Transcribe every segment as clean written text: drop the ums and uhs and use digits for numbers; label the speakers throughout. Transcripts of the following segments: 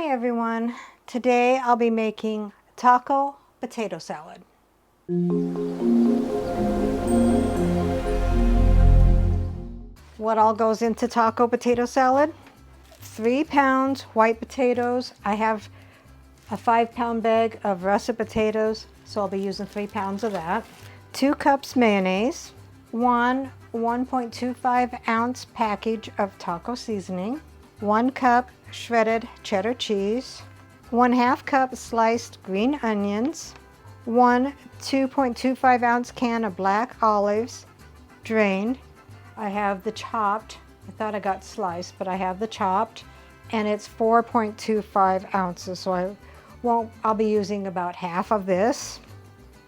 Speaker 1: Hi everyone. Today I'll be making taco potato salad. What all goes into taco potato salad? 3 pounds white potatoes. I have a 5-pound bag of russet potatoes, so I'll be using 3 pounds of that. 2 cups mayonnaise, 1.25 ounce package of taco seasoning, 1 cup shredded cheddar cheese, 1/2 cup sliced green onions, 1 2.25 ounce can of black olives, drained. I have the chopped. I thought I got sliced, but I have the chopped, and it's 4.25 ounces, so I'll be using about half of this.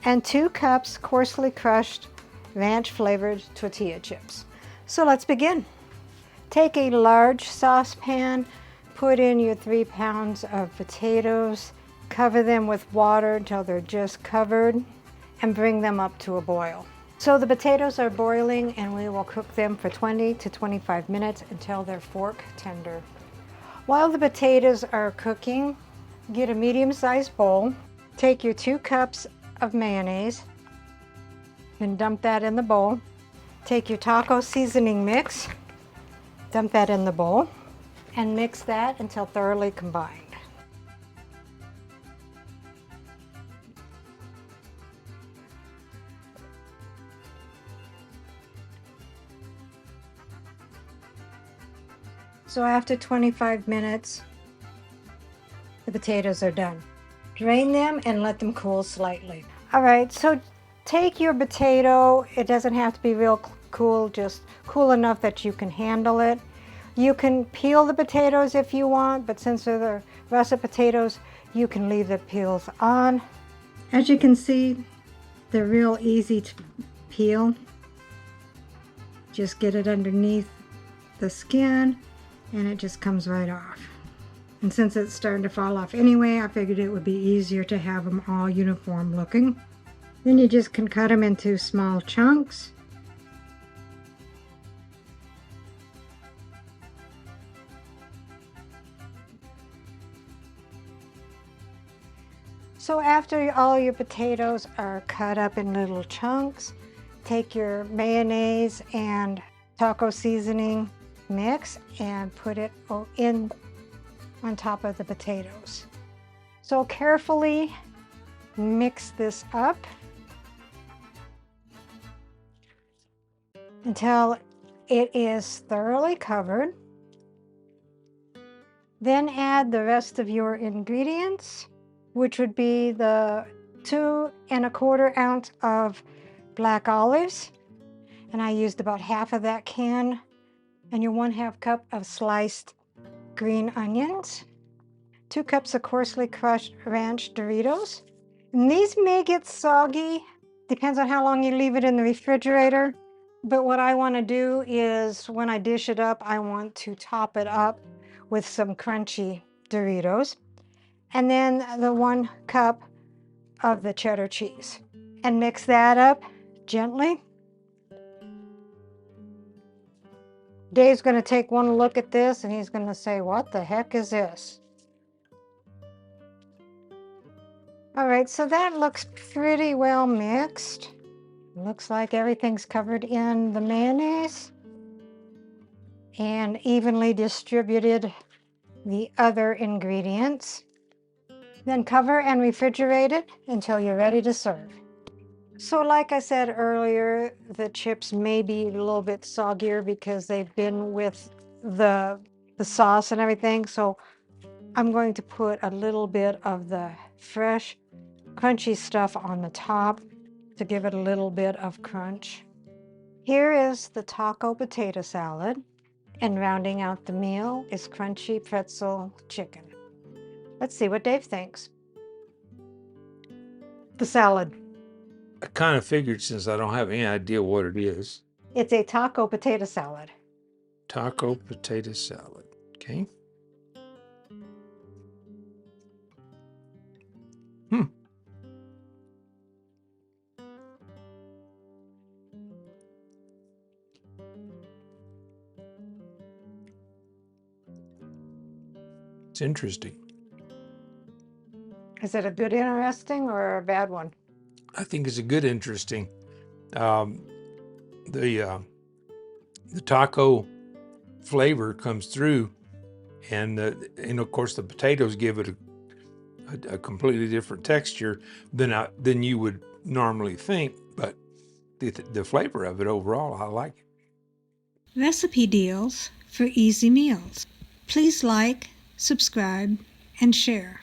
Speaker 1: And 2 cups coarsely crushed ranch flavored tortilla chips. So let's begin. Take a large saucepan, put in your 3 pounds of potatoes, cover them with water until they're just covered, and bring them up to a boil. So the potatoes are boiling, and we will cook them for 20 to 25 minutes until they're fork tender. While the potatoes are cooking, get a medium-sized bowl, take your 2 cups of mayonnaise, and dump that in the bowl. Take your taco seasoning mix, dump that in the bowl, and mix that until thoroughly combined. So after 25 minutes, the potatoes are done. Drain them and let them cool slightly. All right, so take your potato. It doesn't have to be real cool, just cool enough that you can handle it. You can peel the potatoes if you want, but since they're the russet potatoes, you can leave the peels on. As you can see, they're real easy to peel. Just get it underneath the skin, and it just comes right off. And since it's starting to fall off anyway, I figured it would be easier to have them all uniform looking. Then you just can cut them into small chunks. So after all your potatoes are cut up in little chunks, take your mayonnaise and taco seasoning mix and put it in on top of the potatoes. So carefully mix this up until it is thoroughly covered. Then add the rest of your ingredients, which would be the 2 1/4 ounce of black olives, and I used about half of that can, and your 1/2 cup of sliced green onions, 2 cups of coarsely crushed ranch Doritos. And these may get soggy, depends on how long you leave it in the refrigerator, but what I want to do is when I dish it up, I want to top it up with some crunchy Doritos. And then the 1 cup of the cheddar cheese, and mix that up gently. Dave's going to take one look at this and he's going to say, "What the heck is this?" All right, so that looks pretty well mixed. Looks like everything's covered in the mayonnaise and evenly distributed the other ingredients. Then cover and refrigerate it until you're ready to serve. So like I said earlier, the chips may be a little bit soggier because they've been with the sauce and everything. So I'm going to put a little bit of the fresh, crunchy stuff on the top to give it a little bit of crunch. Here is the taco potato salad, and rounding out the meal is crunchy pretzel chicken. Let's see what Dave thinks. The salad.
Speaker 2: I kind of figured, since I don't have any idea what it is.
Speaker 1: It's a taco potato salad.
Speaker 2: Taco potato salad. Okay. It's interesting.
Speaker 1: Is it a good interesting or a bad one?
Speaker 2: I think it's a good interesting. Um, the taco flavor comes through, and of course the potatoes give it a completely different texture than you would normally think. But the flavor of it overall, I like it.
Speaker 3: Recipe deals for easy meals. Please like, subscribe, and share.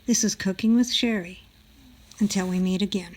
Speaker 3: This is Cooking with Sherry. Until we meet again.